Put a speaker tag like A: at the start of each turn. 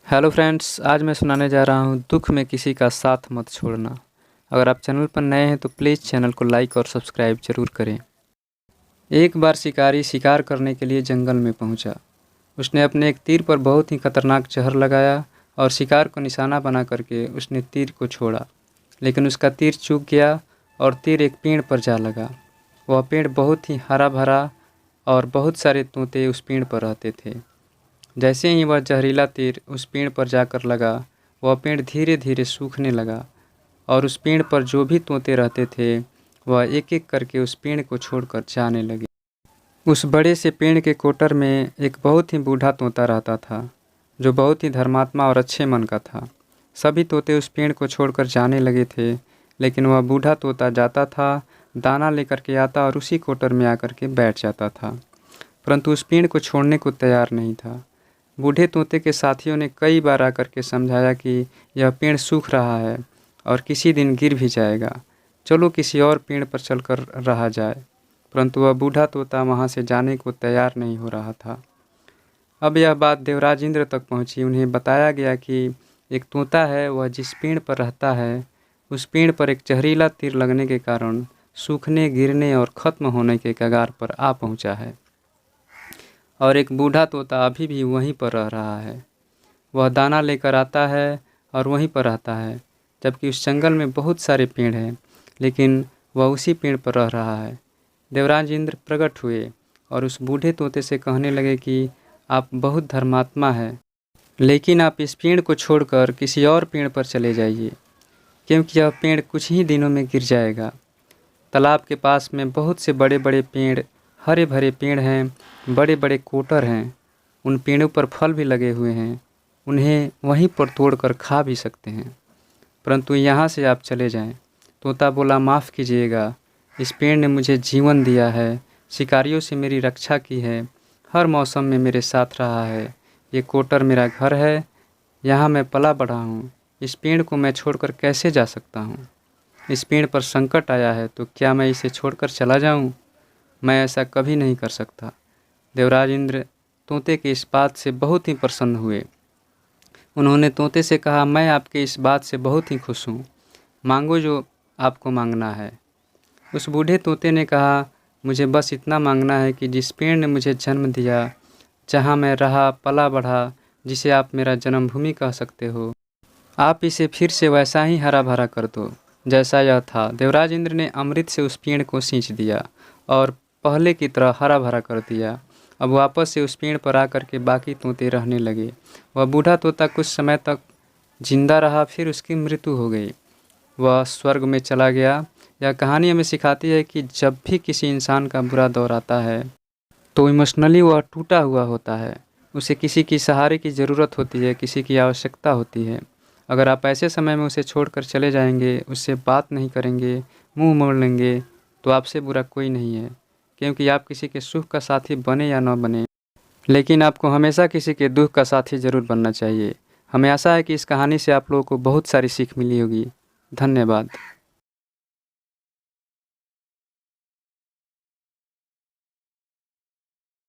A: Hello friends, आज मैं सुनाने जा रहा हूँ दुख में किसी का साथ मत छोड़ना। अगर आप चैनल पर नए हैं तो प्लीज़ चैनल को लाइक और सब्सक्राइब जरूर करें। एक बार शिकारी शिकार करने के लिए जंगल में पहुँचा। उसने अपने एक तीर पर बहुत ही खतरनाक जहर लगाया और शिकार को निशाना बना करके उसने तीर को छोड़ा, लेकिन उसका तीर चूक गया और तीर एक पेड़ पर जा लगा। वह पेड़ बहुत ही हरा भरा और बहुत सारे तोते उस पेड़ पर रहते थे। जैसे ही वह जहरीला तीर उस पेड़ पर जाकर लगा, वह पेड़ धीरे धीरे सूखने लगा और उस पेड़ पर जो भी तोते रहते थे वह एक एक करके उस पेड़ को छोड़कर जाने लगे। उस बड़े से पेड़ के कोटर में एक बहुत ही बूढ़ा तोता रहता था, जो बहुत ही धर्मात्मा और अच्छे मन का था। सभी तोते उस पेड़ को छोड़कर जाने लगे थे, लेकिन वह बूढ़ा तोता जाता था, दाना लेकर के आता और उसी कोटर में आकर के बैठ जाता था, परंतु उस पेड़ को छोड़ने को तैयार नहीं था। बूढ़े तोते के साथियों ने कई बार आकर के समझाया कि यह पेड़ सूख रहा है और किसी दिन गिर भी जाएगा, चलो किसी और पेड़ पर चलकर रहा जाए, परंतु वह बूढ़ा तोता वहाँ से जाने को तैयार नहीं हो रहा था। अब यह बात देवराज इंद्र तक पहुँची। उन्हें बताया गया कि एक तोता है, वह जिस पेड़ पर रहता है उस पेड़ पर एक जहरीला तीर लगने के कारण सूखने, गिरने और ख़त्म होने के कगार पर आ पहुँचा है, और एक बूढ़ा तोता अभी भी वहीं पर रह रहा है। वह दाना लेकर आता है और वहीं पर रहता है, जबकि उस जंगल में बहुत सारे पेड़ हैं, लेकिन वह उसी पेड़ पर रह रहा है। देवराज इंद्र प्रकट हुए और उस बूढ़े तोते से कहने लगे कि आप बहुत धर्मात्मा हैं, लेकिन आप इस पेड़ को छोड़कर किसी और पेड़ पर चले जाइए, क्योंकि यह पेड़ कुछ ही दिनों में गिर जाएगा। तालाब के पास में बहुत से बड़े बड़े पेड़, हरे भरे पेड़ हैं, बड़े बड़े कोटर हैं। उन पेड़ों पर फल भी लगे हुए हैं, उन्हें वहीं पर तोड़कर खा भी सकते हैं, परंतु यहाँ से आप चले जाएं। तोता बोला, माफ़ कीजिएगा, इस पेड़ ने मुझे जीवन दिया है, शिकारियों से मेरी रक्षा की है, हर मौसम में मेरे साथ रहा है। ये कोटर मेरा घर है, यहाँ मैं पला बढ़ा हूँ। इस पेड़ को मैं छोड़कर कैसे जा सकता हूँ? इस पेड़ पर संकट आया है तो क्या मैं इसे छोड़कर चला जाऊँ? मैं ऐसा कभी नहीं कर सकता। देवराज इंद्र तोते के इस बात से बहुत ही प्रसन्न हुए। उन्होंने तोते से कहा, मैं आपके इस बात से बहुत ही खुश हूँ, मांगो जो आपको मांगना है। उस बूढ़े तोते ने कहा, मुझे बस इतना मांगना है कि जिस पेड़ ने मुझे जन्म दिया, जहाँ मैं रहा पला बढ़ा, जिसे आप मेरा जन्मभूमि कह सकते हो, आप इसे फिर से वैसा ही हरा भरा कर दो जैसा यह था। देवराज इंद्र ने अमृत से उस पेड़ को सींच दिया और पहले की तरह हरा भरा कर दिया। अब वापस से उस पेड़ पर आकर के बाकी तोते रहने लगे। वह बूढ़ा तोता कुछ समय तक जिंदा रहा, फिर उसकी मृत्यु हो गई, वह स्वर्ग में चला गया। यह कहानी हमें सिखाती है कि जब भी किसी इंसान का बुरा दौर आता है तो इमोशनली वह टूटा हुआ होता है, उसे किसी की सहारे की ज़रूरत होती है, किसी की आवश्यकता होती है। अगर आप ऐसे समय में उसे छोड़कर चले जाएंगे, उससे बात नहीं करेंगे, मुंह मोड़ लेंगे, तो आपसे बुरा कोई नहीं है, क्योंकि आप किसी के सुख का साथी बने या न बने, लेकिन आपको हमेशा किसी के दुख का साथी ज़रूर बनना चाहिए। हमें आशा है कि इस कहानी से आप लोगों को बहुत सारी सीख मिली होगी। धन्यवाद।